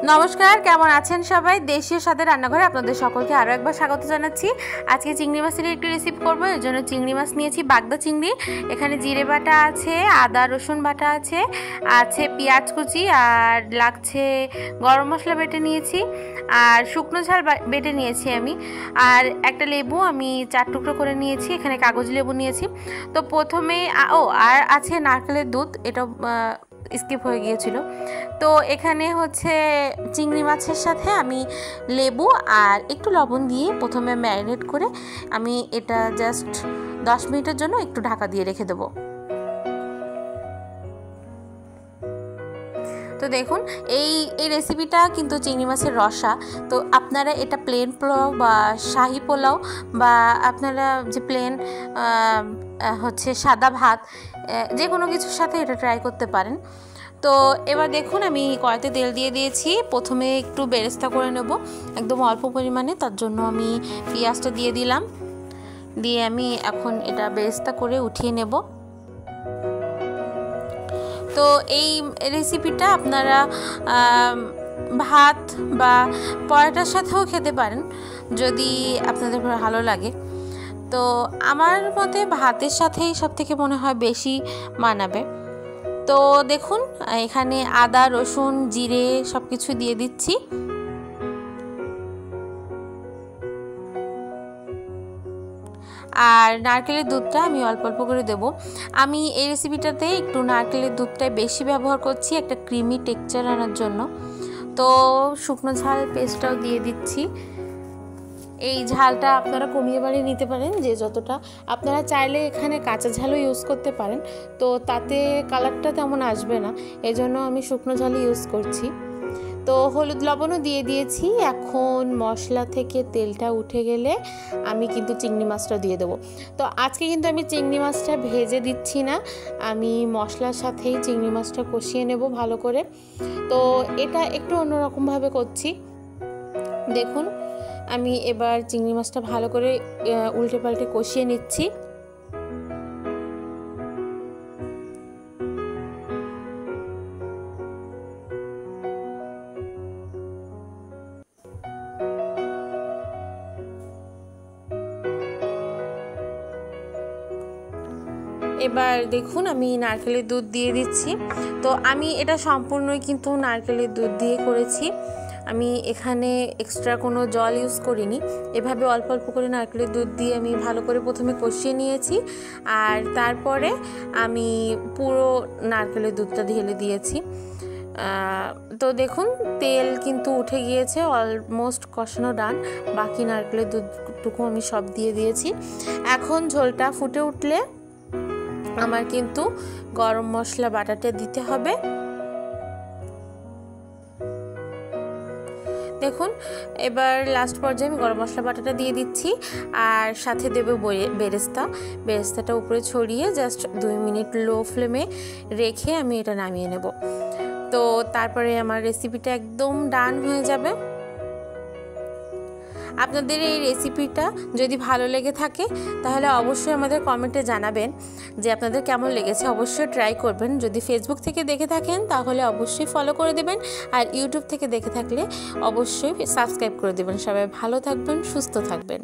নমস্কার, কেমন আছেন সবাই? দেশীয় স্বাদের রান্নাঘরে আপনাদের সকলকে আরও একবার স্বাগত জানাচ্ছি। আজকে চিংড়ি মাছের একটি রেসিপি করবো। এর জন্য চিংড়ি মাছ নিয়েছি, বাগদা চিংড়ি। এখানে জিরে বাটা আছে, আদা রসুন বাটা আছে, আছে পেঁয়াজ কুচি, আর লাগছে গরম মশলা বেটে নিয়েছি, আর শুকনো ঝাল বেটে নিয়েছি আমি, আর একটা লেবু আমি 4 টুকরো করে নিয়েছি। এখানে কাগজ লেবু নিয়েছি। তো প্রথমে আর আছে নারকেলের দুধ, এটা স্কিপ হয়ে গিয়েছিল। তো এখানে হচ্ছে চিংড়ি মাছের সাথে আমি লেবু আর একটু লবণ দিয়ে প্রথমে ম্যারিনেট করে আমি এটা জাস্ট 10 মিনিটের জন্য একটু ঢাকা দিয়ে রেখে দেবো। তো দেখুন, এই রেসিপিটা কিন্তু চিংড়ি মাছের রসা। তো আপনারা এটা প্লেন পোলাও বা শাহি পোলাও বা আপনারা যে প্লেন হচ্ছে সাদা ভাত, যে কোনো কিছুর সাথে এটা ট্রাই করতে পারেন। তো এবার দেখুন, আমি কড়াইতে তেল দিয়ে দিয়েছি। প্রথমে একটু বেরেস্তা করে নেব একদম অল্প পরিমাণে, তার জন্য আমি পেঁয়াজটা দিয়ে দিলাম। দিয়ে আমি এখন এটা বেরেস্তা করে উঠিয়ে নেব। তো এই রেসিপিটা আপনারা ভাত বা পরোটার সাথেও খেতে পারেন যদি আপনাদের ভালো লাগে। তো আমার মতে ভাতের সাথেই সবথেকে মনে হয় বেশি মানাবে। তো দেখুন, এখানে আদা রসুন জিরে সব কিছু দিয়ে দিচ্ছি। আর নারকেলের দুধটা আমি অল্প অল্প করে দেব। আমি এই রেসিপিটাতে একটু নারকেলের দুধটাই বেশি ব্যবহার করছি একটা ক্রিমি টেক্সচার আনার জন্য। তো শুকনো ঝাল পেস্টটাও দিয়ে দিচ্ছি। এই ঝালটা আপনারা কমিয়ে বাড়িয়ে নিতে পারেন, যে যতটা। আপনারা চাইলে এখানে কাঁচা ঝালও ইউজ করতে পারেন, তো তাতে কালারটা তেমন আসবে না, এজন্য আমি শুকনো ঝালই ইউজ করছি। তো হলুদ লবণও দিয়ে দিয়েছি। এখন মশলা থেকে তেলটা উঠে গেলে আমি কিন্তু চিংড়ি মাছটা দিয়ে দেবো। তো আজকে কিন্তু আমি চিংড়ি মাছটা ভেজে দিচ্ছি না, আমি মশলার সাথেই চিংড়ি মাছটা কষিয়ে নেব ভালো করে। তো এটা একটু অন্যরকমভাবে করছি। দেখুন, আমি এবার চিংড়ি মাছটা ভালো করে উল্টে পাল্টে কষিয়ে নিচ্ছি। এবার দেখুন, আমি নারকেলের দুধ দিয়ে দিচ্ছি। তো আমি এটা সম্পূর্ণই কিন্তু নারকেলের দুধ দিয়ে করেছি, আমি এখানে এক্সট্রা কোনো জল ইউজ করিনি। এভাবে অল্প অল্প করে নারকেলের দুধ দিয়ে আমি ভালো করে প্রথমে কষিয়ে নিয়েছি, আর তারপরে আমি পুরো নারকেলের দুধটা ঢেলে দিয়েছি। তো দেখুন, তেল কিন্তু উঠে গিয়েছে, অলমোস্ট কষানো ডান। বাকি নারকেলের দুধটুকু আমি সব দিয়ে দিয়েছি। এখন ঝোলটা ফুটে উঠলে আমার কিন্তু গরম মশলা বাটাটা দিতে হবে। দেখুন, এবার লাস্ট পর্যায়ে আমি গরম মশলা বাটাটা দিয়ে দিচ্ছি, আর সাথে দেবো বেরেস্তাটা উপরে ছড়িয়ে জাস্ট 2 মিনিট লো ফ্লেমে রেখে আমি এটা নামিয়ে নেব। তো তারপরে আমার রেসিপিটা একদম ডান হয়ে যাবে। আপনাদের এই রেসিপিটা যদি ভালো লেগে থাকে তাহলে অবশ্যই আমাদের কমেন্টে জানাবেন যে আপনাদের কেমন লেগেছে। অবশ্যই ট্রাই করবেন। যদি ফেসবুক থেকে দেখে থাকেন তাহলে অবশ্যই ফলো করে দেবেন, আর ইউটিউব থেকে দেখে থাকলে অবশ্যই সাবস্ক্রাইব করে দেবেন। সবাই ভালো থাকবেন, সুস্থ থাকবেন।